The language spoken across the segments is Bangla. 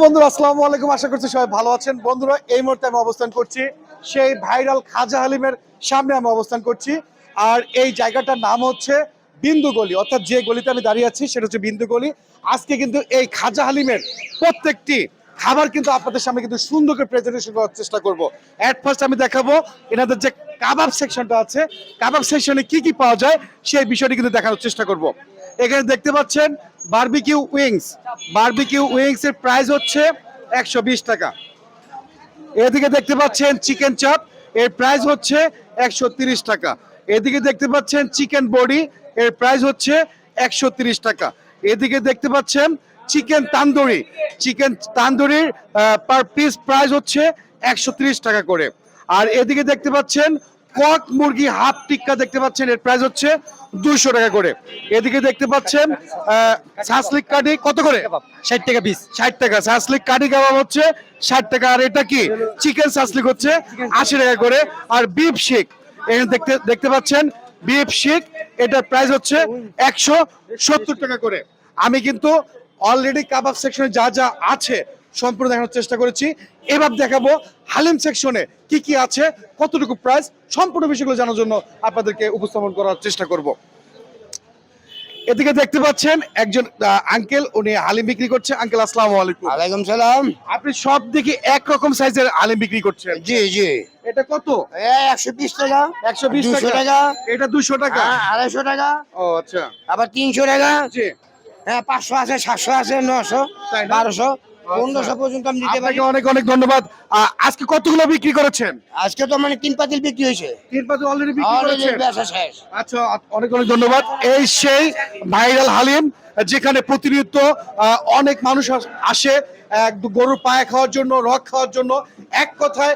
বন্ধুরা, আসসালামু আলাইকুম। আশা করছি সবাই ভালো আছেন। বন্ধুরা, এই মুহূর্তে আমি অবস্থান করছি সেই ভাইরাল খাজা হালিমের সামনে আমি অবস্থান করছি। আর এই জায়গাটার নাম হচ্ছে বিন্দু গলি, অর্থাৎ যে গলিতে আমি দাঁড়িয়ে আছি সেটা হচ্ছে বিন্দু গলি। আজকে কিন্তু এই খাজা হালিমের প্রত্যেকটি খাবার কিন্তু আপনাদের সামনে কিন্তু সুন্দর করে প্রেজেন্টেশন করার চেষ্টা করব। এট ফার্স্ট আমি দেখাবো এনাদের যে কাবাব সেকশনটা আছে, কাবাব সেকশনে কি কি পাওয়া যায় সেই বিষয়টি কিন্তু দেখানোর চেষ্টা করব। এখানে দেখতে পাচ্ছেন বারবিকিউ উইংস। বারবিকিউ উইংস এর প্রাইস হচ্ছে 120 টাকা। এদিকে দেখতে পাচ্ছেন চিকেন চাপ, এর প্রাইস হচ্ছে 130 টাকা। এদিকে দেখতে পাচ্ছেন চিকেন বডি, এর প্রাইস হচ্ছে 130 টাকা। এদিকে দেখতে পাচ্ছেন চিকেন তান্দুরি, চিকেন তান্দুরির পার পিস প্রাইস হচ্ছে 130 টাকা করে। আর এদিকে দেখতে পাচ্ছেন কক মুরগি হাফ টিক্কা দেখতে পাচ্ছেন, এর প্রাইস হচ্ছে 200 টাকা করে। এদিকে দেখতে পাচ্ছেন সাসলিক কাঠি কত করে? 60 টাকা পিস। 60 টাকা। সাসলিক কাঠি কাবাব হচ্ছে 60 টাকা। আর এটা কি চিকেন সাসলিক হচ্ছে 80 টাকা করে। আর বিফ শিক এখানে দেখতে পাচ্ছেন বিফ শিক, এটার প্রাইস হচ্ছে 170 টাকা করে। আমি কিন্তু অলরেডি কাবাব সেকশনে যা যা আছে সম্পূর্ণ দেখানোর চেষ্টা করেছি। এবার দেখাবো হালিম সেকশনে কি কি আছে, কতটুকু প্রাইস, সম্পূর্ণ বিষয়গুলো জানার জন্য আপনাদেরকে উপস্থাপন করার চেষ্টা করব। এদিকে দেখতে পাচ্ছেন একজন আঙ্কেল, উনি হালিম বিক্রি করছে। আঙ্কেল, আসসালামু আলাইকুম। ওয়ালাইকুম সালাম। আপনি সব দেখি একরকম সাইজের হালিম বিক্রি করছেন। জি জি। এটা কত? 120 টাকা, 120 200 টাকা। টাকা, এটা 200 টাকা। 250 টাকা, ও আচ্ছা। আবার 300 টাকা। জি। হ্যাঁ, 500 আছে, 700 আছে, 900, তাই না? 1200, 1500 পর্যন্ত আমি দিতে পারি। আপনাকে অনেক অনেক ধন্যবাদ। আজকে কতগুলো বিক্রি করেছেন? আজকে তো মানে 3 পাতিল বিক্রি হয়েছে। তিন পাতে অলরেডি বিক্রি অলরেডি করেছেন। বেচা শেষ। আচ্ছা, অনেক অনেক ধন্যবাদ। এই সেই ভাইরাল হালিম, যেখানে প্রতিনিয়ত অনেক মানুষ আসে গরুর পায়া খাওয়ার জন্য, রক খাওয়ার জন্য। এক কথায়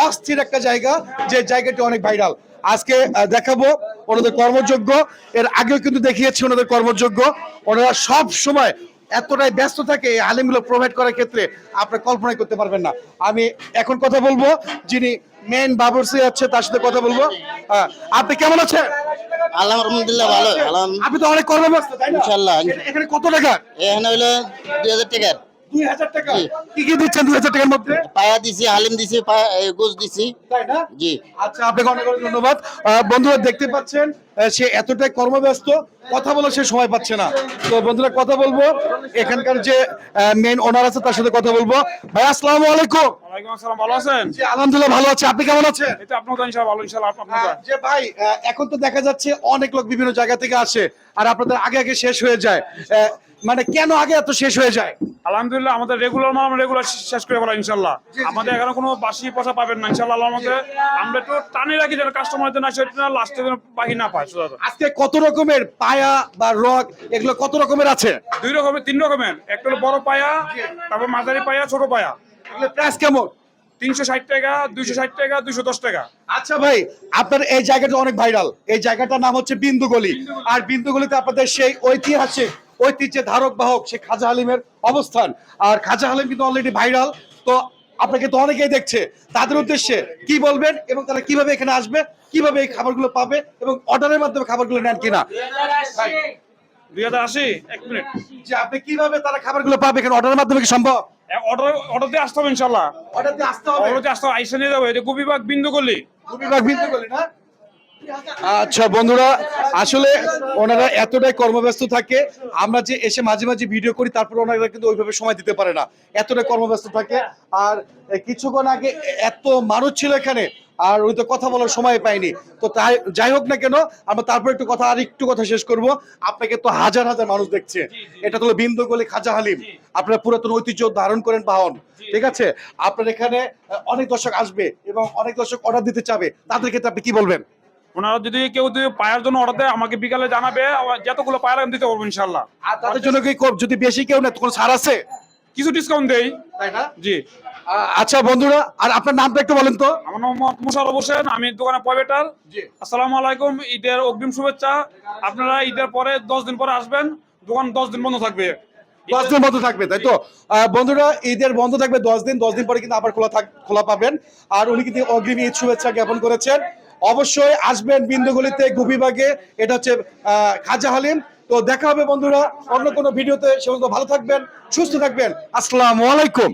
অস্থির একটা জায়গা, যে জায়গাটি অনেক ভাইরাল। আজকে দেখাবো ওনাদের কর্মযোগ্য। এর আগেও কিন্তু দেখিয়েছি ওনাদের কর্মযোগ্য। ওনারা সব সময় এতটাই ব্যস্ত থাকে এই হালিমগুলো প্রোভাইড করার ক্ষেত্রে, আপনারা কল্পনাই করতে পারবেন না। আমি এখন কথা বলবো যিনি মেইন বাবুর্চি আছে, তার সাথে কথা বলবো। আপনি কেমন আছেন? আলহামদুলিল্লাহ ভালো। আপনি তো অনেক কর্মব্যস্ত, তাই না? ইনশাআল্লাহ। এখানে কত টাকা? এখানে হইলো 2000 টাকার 2000 টাকা। জি। কি কি দিচ্ছেন 2000 টাকার মধ্যে? পায়া দিছি, হালিম দিছি, গোস দিছি। তাই না? জি। আচ্ছা, আপনাকে অনেক অনেক ধন্যবাদ। বন্ধুরা দেখতে পাচ্ছেন সে এতটাই কর্মব্যস্ত, কথা বলার সে সময় পাচ্ছে না। তো বন্ধুরা, কথা বলবো এখানকার যে মেইন ওনার আছে তার সাথে কথা বলবো। ভাই, আসসালামু আলাইকুম। ওয়ালাইকুম আসসালাম, ভালো আছেন? জি, আলহামদুলিল্লাহ ভালো আছে। আপনি কেমন আছেন? এই তো আপনার ইনশাআল্লাহ ভালো, ইনশাআল্লাহ আপনার। যে ভাই, এখন তো দেখা যাচ্ছে অনেক লোক বিভিন্ন জায়গা থেকে আসে, আর আপনাদের আগে আগে শেষ হয়ে যায়। মানে কেন আগে এত শেষ হয়ে যায়? আলহামদুলিল্লাহ আমাদের রেগুলার মাল আমরা রেগুলার শেষ করে বলা ইনশাআল্লাহ। আমাদের এখানে কোনো বাসি পয়সা পাবেন না ইনশাআল্লাহ। আল্লাহর মধ্যে আমরা একটু টানে রাখি যেন কাস্টমারদের না সেটা লাস্টে যেন বাকি না পায়। আজকে কত রকমের পায়া বা রক, এগুলো কত রকমের আছে? 2 রকমের, 3 রকমের। একটা হলো বড় পায়া, তারপর মাঝারি পায়া, ছোট পায়া। এগুলো প্রাইস কেমন? 360 টাকা, 260 টাকা, 210 টাকা। আচ্ছা ভাই, আপনার এই জায়গাটা অনেক ভাইরাল। এই জায়গাটার নাম হচ্ছে বিন্দু গলি। আর বিন্দু গলিতে আপনাদের সেই ঐতিহ্যের ধারক বাহক সে খাজা হালিমের অবস্থান। আর খাজা হালিম কিন্তু অলরেডি ভাইরাল। তো আপনাকে তো অনেকেই দেখছে, তাদের উদ্দেশ্যে কি বলবেন, এবং তারা কিভাবে এখানে আসবে, কিভাবে এই খাবারগুলো পাবে, এবং অর্ডারের মাধ্যমে খাবারগুলো নেন কিনা? 2080, 1 মিনিট। যে আপনি কিভাবে তারা খাবারগুলো পাবে, এখানে অর্ডারের মাধ্যমে কি সম্ভব? অর্ডার দিয়ে আসতে হবে ইনশাআল্লাহ। অর্ডার দিয়ে আসতে হবে। অর্ডার দিয়ে আসতে হবে, আইসা নিয়ে যাবো। এটা গোপীবাগ বিন্দু গলি। বিন্দু গলি না? আচ্ছা বন্ধুরা, আসলে ওনারা এতটাই কর্মব্যস্ত থাকে, আমরা যে এসে মাঝে মাঝে ভিডিও করি তারপর ওনারা কিন্তু ওইভাবে সময় দিতে পারে না, এতটাই কর্মব্যস্ত থাকে। আর কিছুক্ষণ আগে এত মানুষ ছিল এখানে, আর ওই তো কথা বলার সময় পাইনি। তো তাই যাই হোক না কেন, আমরা তারপর একটু কথা শেষ করব। আপনাকে তো হাজার হাজার মানুষ দেখছে। এটা হলো বিন্দু গলি খাজা হালিম। আপনারা পুরাতন ঐতিহ্য ধারণ করেন পাহন, ঠিক আছে? আপনার এখানে অনেক দর্শক আসবে এবং অনেক দর্শক অর্ডার দিতে চাবে, তাদের ক্ষেত্রে আপনি কি বলবেন? ওনারা যদি কেউ পায়ের জন্য অর্ডার দেয় আমাকে বিকালে জানাবে, যতগুলো পায়ের আমি দিতে পারবো ইনশাআল্লাহ। আর তাদের জন্য কি যদি বেশি কেউ নেয় কোনো ছাড় আছে? কিছু ডিসকাউন্ট দেই, তাই না? জি। আচ্ছা বন্ধুরা, আর আপনার নামটা একটু বলেন তো। আমার নাম মোহাম্মদ মুশাররফ হোসেন, আমি দোকানে পয়বেটার। জি। আসসালামু আলাইকুম, ঈদের অগ্রিম শুভেচ্ছা। আপনারা ঈদের পরে 10 দিন পরে আসবেন, দোকান 10 দিন বন্ধ থাকবে। 10 দিন বন্ধ থাকবে, তাই তো? বন্ধুরা, ঈদের বন্ধ থাকবে 10 দিন। 10 দিন পরে কিন্তু আবার খোলা পাবেন। আর উনি কিন্তু অগ্রিম ঈদ শুভেচ্ছা জ্ঞাপন করেছেন। অবশ্যই আসবেন বিন্দুগলিতে, গুপিবাগে। এটা হচ্ছে খাজা হালিম। তো দেখা হবে বন্ধুরা অন্য কোনো ভিডিওতে। সে পর্যন্ত ভালো থাকবেন, সুস্থ থাকবেন। আসসালামু আলাইকুম।